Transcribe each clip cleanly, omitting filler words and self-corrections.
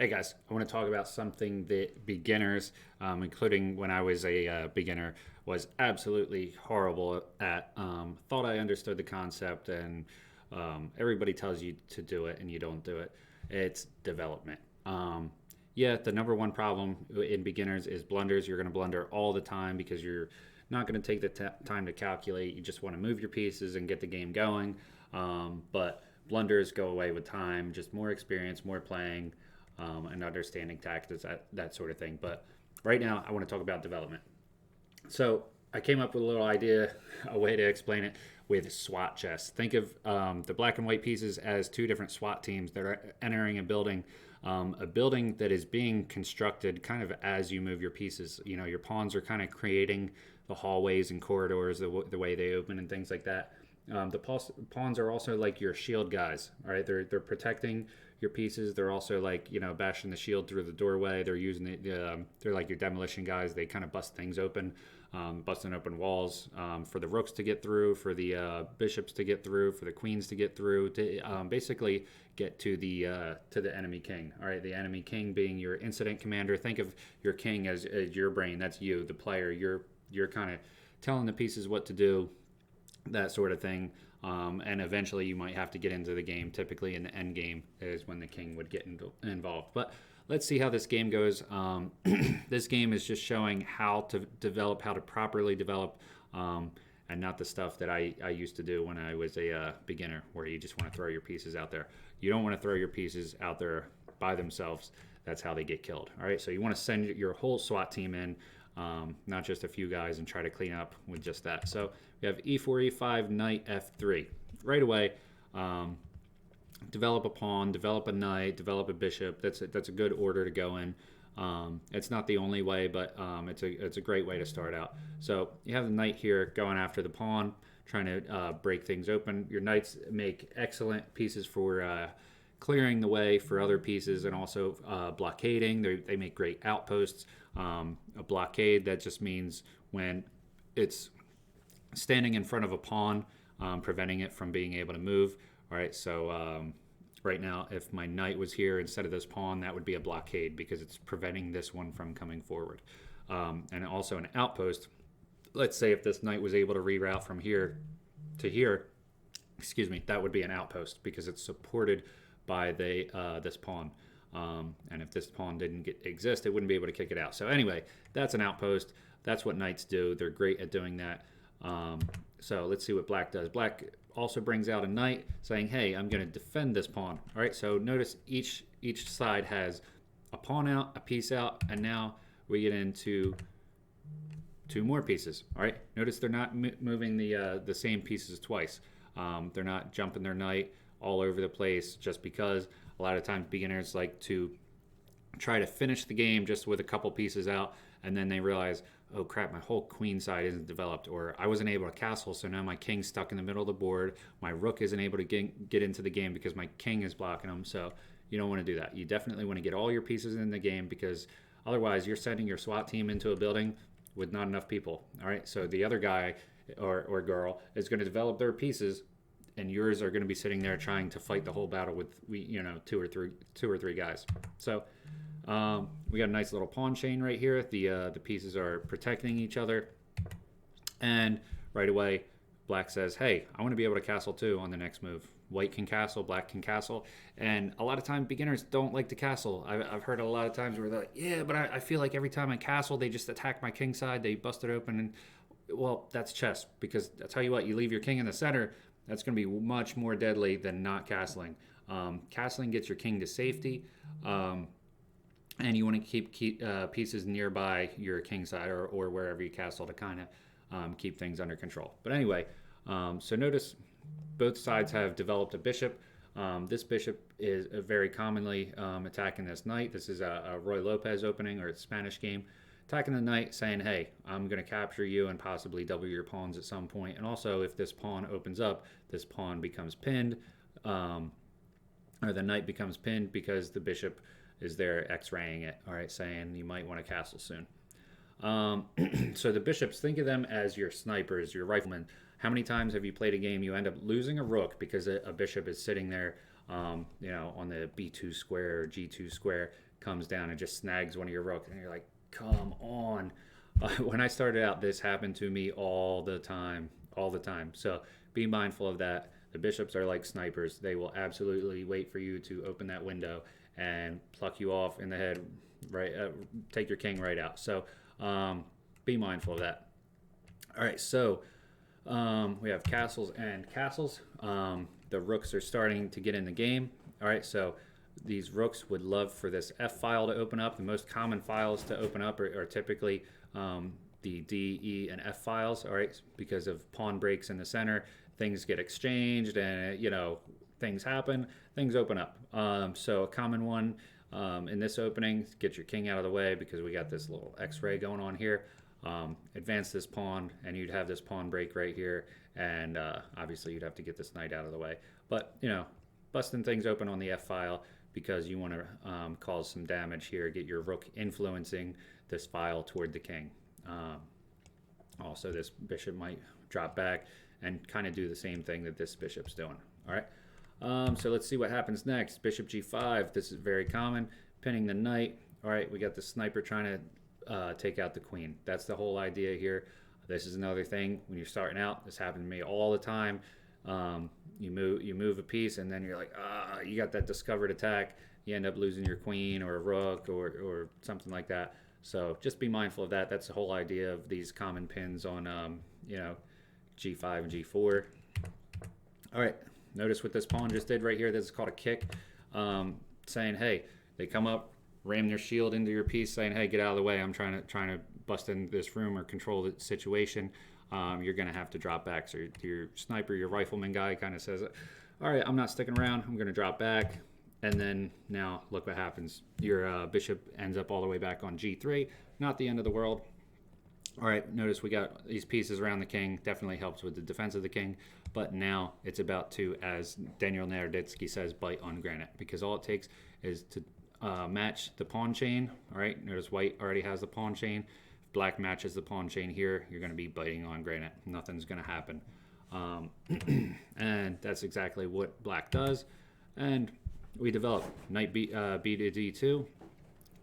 Hey guys, I want to talk about something that beginners, including when I was a beginner, was absolutely horrible at. Thought I understood the concept, and everybody tells you to do it, and you don't do it. It's development. Yeah, the number one problem in beginners is blunders. You're going to blunder all the time because you're not going to take the time to calculate. You just want to move your pieces and get the game going. But blunders go away with time, just more experience, more playing, and understanding tactics, that sort of thing. But right now, I want to talk about development. So I came up with a little idea, a way to explain it with SWAT chess. Think of the black and white pieces as two different SWAT teams that are entering a building that is being constructed kind of as you move your pieces. You know, your pawns are kind of creating the hallways and corridors, the way they open and things like that. The pawns are also like your shield guys. All right, they're protecting your pieces. They're also like bashing the shield through the doorway. They're using it. They're like your demolition guys. They kind of bust things open, busting open walls for the rooks to get through, for the bishops to get through, for the queens to get through. To basically get to the enemy king. All right, the enemy king being your incident commander. Think of your king as your brain. That's you, the player. You're kind of telling the pieces what to do, that sort of thing. And eventually you might have to get into the game. Typically in the end game is when the king would get involved. But let's see how this game goes. This game is just showing how to develop, how to properly develop, and not the stuff that I used to do when I was a beginner, where you just want to throw your pieces out there. You don't want to throw your pieces out there by themselves. That's how they get killed. All right, so you want to send your whole SWAT team in, not just a few guys, and try to clean up with just that. So we have e4, e5, knight, f3. Right away, develop a pawn, develop a knight, develop a bishop. That's a good order to go in. It's not the only way, but it's a great way to start out. So you have the knight here going after the pawn, trying to break things open. Your knights make excellent pieces for clearing the way for other pieces, and also blockading. They make great outposts. A blockade, that just means when it's standing in front of a pawn, preventing it from being able to move. All right, so right now, if my knight was here instead of this pawn, that would be a blockade because it's preventing this one from coming forward. And also an outpost. Let's say if this knight was able to reroute from here to here, excuse me, that would be an outpost because it's supported by this pawn. And if this pawn didn't exist, it wouldn't be able to kick it out. So anyway, that's an outpost. That's what knights do. They're great at doing that. So let's see what black does. Black also brings out a knight saying, hey, I'm going to defend this pawn. All right, so notice each side has a pawn out, a piece out, and now we get into two more pieces. All right, notice they're not moving the same pieces twice. They're not jumping their knight all over the place just because. A lot of times beginners like to try to finish the game just with a couple pieces out, and then they realize, oh crap, my whole queen side isn't developed, or I wasn't able to castle, so now my king's stuck in the middle of the board. My rook isn't able to get into the game because my king is blocking them. So you don't want to do that. You definitely want to get all your pieces in the game, because otherwise you're sending your SWAT team into a building with not enough people. All right, so the other guy or girl is going to develop their pieces, and yours are going to be sitting there trying to fight the whole battle with two or three guys. So we got a nice little pawn chain right here. The pieces are protecting each other, and right away black says, hey, I want to be able to castle too on the next move. White can castle, black can castle, and a lot of times beginners don't like to castle. I've heard a lot of times where they're like, yeah, but I feel like every time I castle, they just attack my king side, they bust it open. And well, that's chess, because I tell you what, you leave your king in the center, that's going to be much more deadly than not castling. Castling gets your king to safety, and you want to keep pieces nearby your king side or wherever you castle to kind of keep things under control. But anyway, so notice both sides have developed a bishop. This bishop is very commonly attacking this knight. This is a Roy Lopez opening, or a Spanish game. Attacking the knight, saying, hey, I'm going to capture you and possibly double your pawns at some point. And also, if this pawn opens up, this pawn becomes pinned, or the knight becomes pinned because the bishop is there x-raying it, all right, saying you might want to castle soon. So the bishops, think of them as your snipers, your riflemen. How many times have you played a game you end up losing a rook because a bishop is sitting there, on the b2 square or g2 square, comes down and just snags one of your rooks, and you're like, come on. When I started out, this happened to me all the time, all the time. So be mindful of that. The bishops are like snipers. They will absolutely wait for you to open that window and pluck you off in the head, right? Take your king right out. So be mindful of that. All right, so we have castles and castles. The rooks are starting to get in the game. All right, so these rooks would love for this F file to open up. The most common files to open up are typically the D, E, and F files, all right, because of pawn breaks in the center. Things get exchanged and, things happen, things open up. So a common one in this opening, get your king out of the way because we got this little X-ray going on here. Advance this pawn, and you'd have this pawn break right here, and obviously you'd have to get this knight out of the way. But, busting things open on the F file because you want to cause some damage here, get your rook influencing this file toward the king. Also, this bishop might drop back and kind of do the same thing that this bishop's doing. All right, so let's see what happens next. Bishop g5, this is very common, pinning the knight. All right, we got the sniper trying to take out the queen. That's the whole idea here. This is another thing when you're starting out. This happened to me all the time. You move a piece, and then you're like, you got that discovered attack. You end up losing your queen or a rook or something like that. So just be mindful of that. That's the whole idea of these common pins on, g5 and g4. All right, notice what this pawn just did right here. This is called a kick, saying, hey, they come up, ram their shield into your piece, saying, hey, get out of the way. I'm trying to bust in this room or control the situation. You're going to have to drop back. So your sniper, your rifleman guy kind of says, all right, I'm not sticking around. I'm going to drop back. And then now look what happens. Your bishop ends up all the way back on g3. Not the end of the world. All right, notice we got these pieces around the king. Definitely helps with the defense of the king. But now it's about to, as Daniel Naroditsky says, bite on granite. Because all it takes is to match the pawn chain. All right, notice white already has the pawn chain. If black matches the pawn chain here, you're going to be biting on granite. Nothing's going to happen. And that's exactly what black does. And we develop knight B to D2.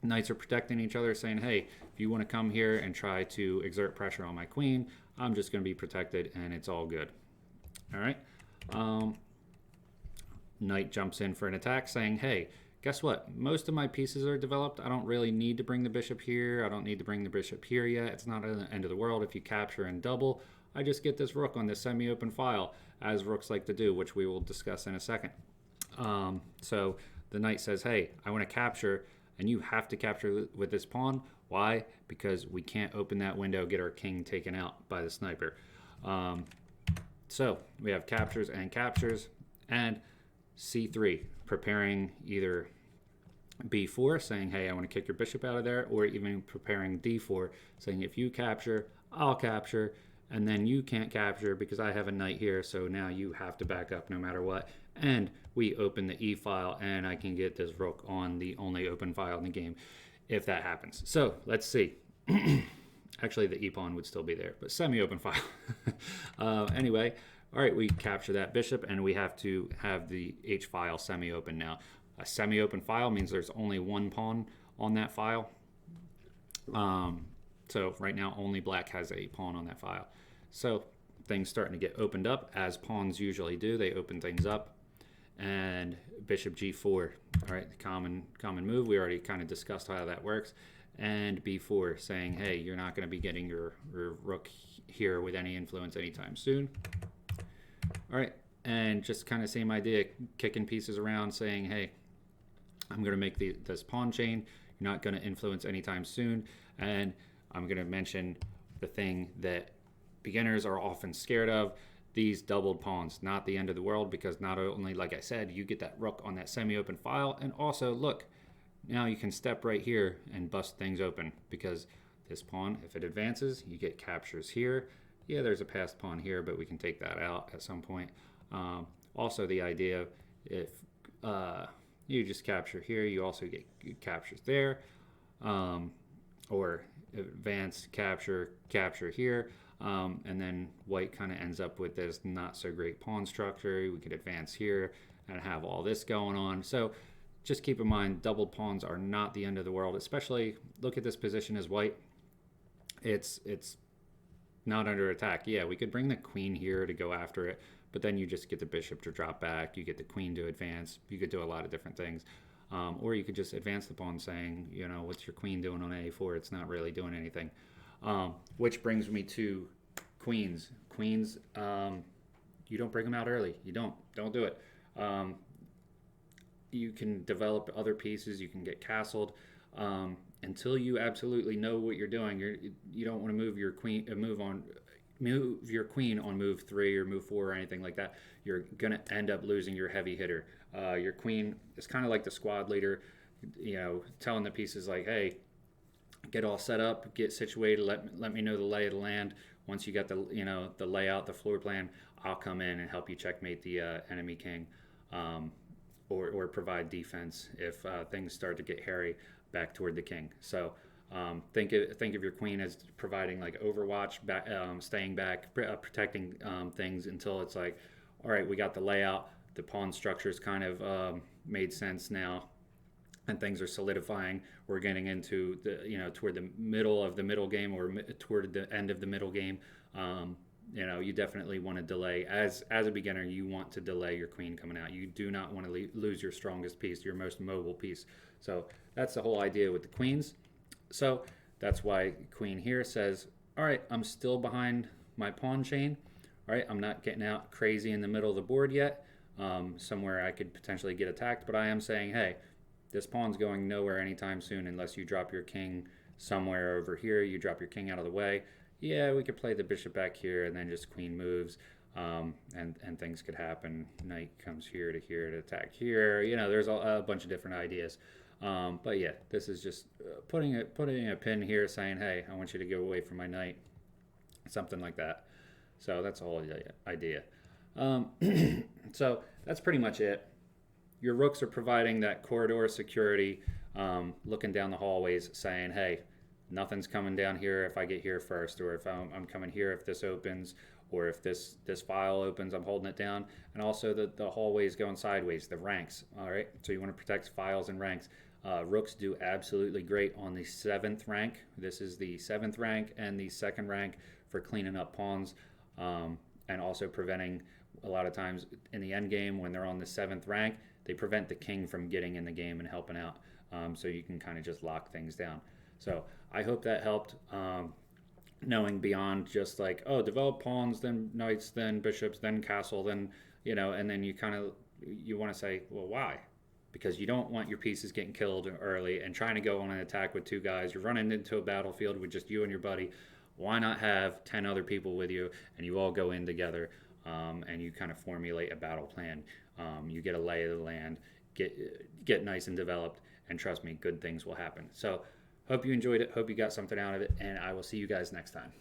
Knights are protecting each other, saying, hey, if you want to come here and try to exert pressure on my queen, I'm just going to be protected, and it's all good. All right. Knight jumps in for an attack, saying, hey, guess what? Most of my pieces are developed. I don't really need to bring the bishop here. I don't need to bring the bishop here yet. It's not the end of the world if you capture and double. I just get this rook on this semi-open file, as rooks like to do, which we will discuss in a second. So the knight says, hey, I want to capture, and you have to capture with this pawn. Why? Because we can't open that window, get our king taken out by the sniper. So we have captures, and c3, preparing either b4, saying, hey, I want to kick your bishop out of there, or even preparing d4, saying, if you capture, I'll capture, and then you can't capture because I have a knight here, so now you have to back up no matter what. And we open the E file, and I can get this rook on the only open file in the game if that happens. So let's see. Actually, the E pawn would still be there, but semi-open file. Anyway, all right, we capture that bishop, and we have to have the H file semi-open now. A semi-open file means there's only one pawn on that file. So right now, only black has a pawn on that file. So things starting to get opened up, as pawns usually do. They open things up. And bishop g4, all right, the common move. We already kind of discussed how that works. And b4, saying, hey, you're not going to be getting your rook here with any influence anytime soon. All right, and just kind of same idea, kicking pieces around, saying, hey, I'm going to make this pawn chain. You're not going to influence anytime soon. And I'm going to mention the thing that beginners are often scared of. These doubled pawns, not the end of the world, because not only, like I said, you get that rook on that semi-open file, and also, look, now you can step right here and bust things open, because this pawn, if it advances, you get captures here. Yeah, there's a passed pawn here, but we can take that out at some point. Also, the idea, if you just capture here, you also get captures there, or advance, capture here. And then white kind of ends up with this not so great pawn structure. We could advance here and have all this going on. So just keep in mind, doubled pawns are not the end of the world. Especially look at this position as white. It's not under attack. Yeah, we could bring the queen here to go after it, but then you just get the bishop to drop back. You get the queen to advance. You could do a lot of different things. Or you could just advance the pawn saying, what's your queen doing on a4? It's not really doing anything. Which brings me to queens. Queens, you don't bring them out early. You don't do it. You can develop other pieces. You can get castled. Until you absolutely know what you're doing, you don't want to move your queen on move 3 or move 4 or anything like that. You're gonna end up losing your heavy hitter. Your queen is kind of like the squad leader, telling the pieces like, hey, get all set up, get situated, let me know the lay of the land. Once you got the layout, the floor plan, I'll come in and help you checkmate the enemy king, or provide defense if things start to get hairy back toward the king. So think of your queen as providing like overwatch, staying back, protecting things until it's like, all right, we got the layout, the pawn structure's kind of made sense now, and things are solidifying. We're getting into the toward the middle of the middle game, or toward the end of the middle game. You definitely want to delay. As a beginner, you want to delay your queen coming out. You do not want to lose your strongest piece, your most mobile piece. So that's the whole idea with the queens. So that's why queen here says, all right, I'm still behind my pawn chain. All right, I'm not getting out crazy in the middle of the board yet, somewhere I could potentially get attacked, but I am saying, hey, this pawn's going nowhere anytime soon unless you drop your king somewhere over here. You drop your king out of the way. Yeah, we could play the bishop back here and then just queen moves, and things could happen. Knight comes here to attack here. There's a bunch of different ideas. But yeah, this is just putting a pin here saying, hey, I want you to go away from my knight. Something like that. So that's the whole idea. So that's pretty much it. Your rooks are providing that corridor security, looking down the hallways saying, hey, nothing's coming down here if I get here first, or if I'm coming here if this opens, or if this file opens, I'm holding it down. And also the hallways going sideways, the ranks, all right? So you want to protect files and ranks. Rooks do absolutely great on the 7th rank. This is the 7th rank and the 2nd rank for cleaning up pawns, and also preventing, a lot of times in the end game when they're on the 7th rank, they prevent the king from getting in the game and helping out. So you can kind of just lock things down. So I hope that helped, knowing beyond just like, oh, develop pawns, then knights, then bishops, then castle, then, and then you want to say, well, why? Because you don't want your pieces getting killed early and trying to go on an attack with 2 guys. You're running into a battlefield with just you and your buddy. Why not have 10 other people with you and you all go in together, and you kind of formulate a battle plan. You get a lay of the land, get nice and developed, and trust me, good things will happen. So hope you enjoyed it. Hope you got something out of it, and I will see you guys next time.